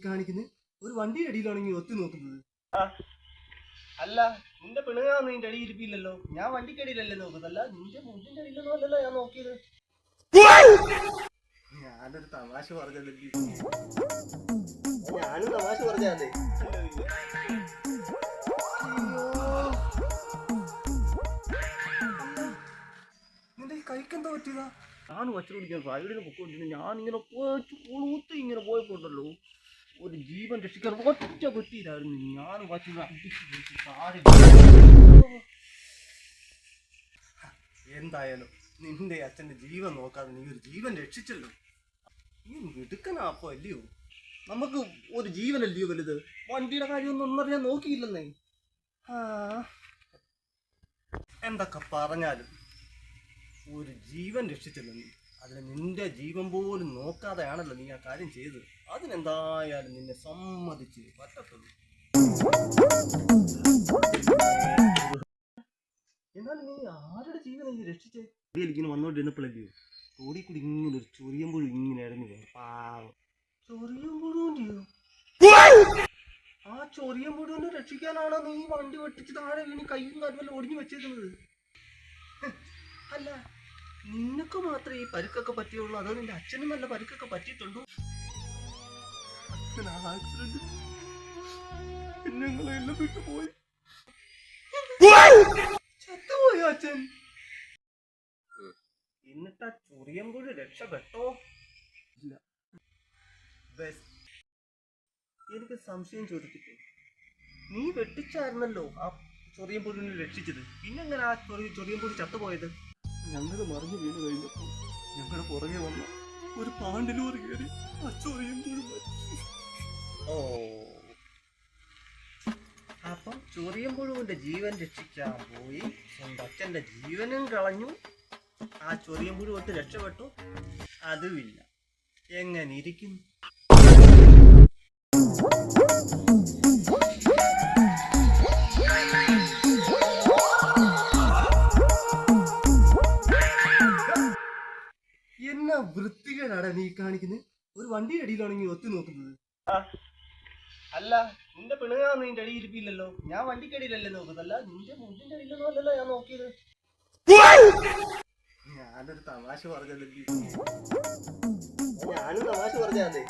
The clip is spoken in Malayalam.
കാണിക്കുന്നത്? ഒരു വണ്ടിയുടെ അടിയിലാണെങ്കിൽ ഒത്തു നോക്കുന്നത്. അല്ല, നിന്റെ പെണ്ണുങ്ങാന്ന് നിന്റെ അടിയിൽ ഇരിപ്പില്ലല്ലോ. ഞാൻ വണ്ടിക്കടിയിലല്ലേ നോക്കുന്നല്ല, നിന്റെ മുണ്ടിന്റെ അടിയിലൊന്നും അല്ലല്ലോ ഞാൻ നോക്കിയത്. ഞാനൊരു തമാശ പറഞ്ഞതല്ലേ. ഞാനും തമാശ പറഞ്ഞാന്നേ. നിന്റെ കൈക്കെന്താ പറ്റിയതാ? ഞാൻ വച്ചു പിടിക്കാൻ സൈഡിൽ പൊക്കോണ്ടിരുന്നു. ഞാൻ ഇങ്ങനെ പോയിട്ട് ഇങ്ങനെ പോയപ്പോണ്ടല്ലോ ഒരു ജീവൻ രക്ഷിക്കാൻ ഒറ്റ പറ്റിയില്ലായിരുന്നു. ഞാൻ വച്ചു എന്തായാലും നിന്റെ അച്ഛന്റെ ജീവൻ നോക്കാതെ നീ ഒരു ജീവൻ രക്ഷിച്ചല്ലോ. നീ മിടുക്കനാ അപ്പൊ അല്ലയോ? നമുക്ക് ഒരു ജീവനല്ലയോ വലുത്? വണ്ടിയുടെ കാര്യമൊന്നും ഒന്നറിയാൻ നോക്കിയില്ലെന്നേ. എന്തൊക്കെ പറഞ്ഞാലും ഒരു ജീവൻ രക്ഷിച്ചല്ലോ നീ. അതിന് നിന്റെ ജീവൻ പോലും നോക്കാതെയാണല്ലോ നീ ആ കാര്യം ചെയ്തത്. അതിനെന്തായാലും നിന്നെ സമ്മതിച്ച് പറ്റത്തുള്ളൂ. എന്നാലും നീ ആരുടെ ജീവൻ നീ രക്ഷിച്ചേ? ഇങ്ങനെ വന്നോണ്ടിരുന്നപ്പോഴല്ലയോ റോഡിൽ കൂടി ഇങ്ങനെ ഒരു ചൊറിയുമ്പോഴും ഇങ്ങനെ ഇറങ്ങി വരും. പാവം ചൊറിയുമ്പോഴും ആ ചൊറിയുമ്പോഴും രക്ഷിക്കാനാണോ നീ വണ്ടി വെട്ടിച്ച് താഴെ വീണ് കയ്യും കാലുമെല്ലാം ഒടിഞ്ഞു വെച്ചേക്കുന്നത്? അല്ല, നിനക്ക് മാത്രമേ ഈ പരുക്കൊക്കെ പറ്റിയുള്ളൂ, അതോ നിന്റെ അച്ഛനും നല്ല പരുക്കൊക്കെ പറ്റിയിട്ടുണ്ടോ? അച്ഛൻ ആ ആക്സിഡന്റ് ഞങ്ങളെല്ലാം വിട്ടുപോയി. ചത്തുപോയി അച്ഛൻ. എന്നിട്ട് ആ ചൊറിയുമ്പോഴും രക്ഷപ്പെട്ടോ? ഇല്ല. എനിക്ക് സംശയം ചോദിക്കട്ടെ, നീ വെട്ടിച്ചായിരുന്നല്ലോ ആ ചൊറിയമ്പുഴിനെ രക്ഷിച്ചത്. പിന്നെങ്ങനെ ആ ചൊറിയമ്പുഴി ചത്തുപോയത്? ഞങ്ങൾ മറിഞ്ഞു വീണ് കഴിഞ്ഞപ്പോൾ ഞങ്ങളുടെ പുറകെ വന്ന ഒരു പാണ്ടിലൂർ കയറി ആ ചൊറിയമ്പുഴി മരിച്ചു. ഓ, അപ്പം ചൊറിയമ്പുഴുവിന്റെ ജീവൻ രക്ഷിക്കാൻ പോയി സ്വന്തം അച്ഛന്റെ ജീവനും കളഞ്ഞു. ആ ചൊറിയമ്പുഴു തൊട്ട് രക്ഷപ്പെട്ടു. അതുമില്ല. എങ്ങനെ ഇരിക്കുന്നു? എന്നാ വൃത്തികേടാണ് നീ കാണിക്കുന്നത്? ഒരു വണ്ടിയുടെ അടിയിലാണെങ്കിൽ ഒത്തു നോക്കുന്നത്. അല്ല, നിന്റെ പെണ്ണുങ്ങാന്ന് നിന്റെ അടിയിൽ ഇരിപ്പില്ലല്ലോ. ഞാൻ വണ്ടിക്കടിയിലല്ലേ നോക്കുന്നല്ല, നിന്റെ മുണ്ടിന്റെ അടിയിലൊന്നും അല്ലല്ലോ ഞാൻ നോക്കിയത്. ഞാനൊരു തമാശ പറഞ്ഞതല്ലേ. ഞാനും തമാശ പറഞ്ഞാന്നേ.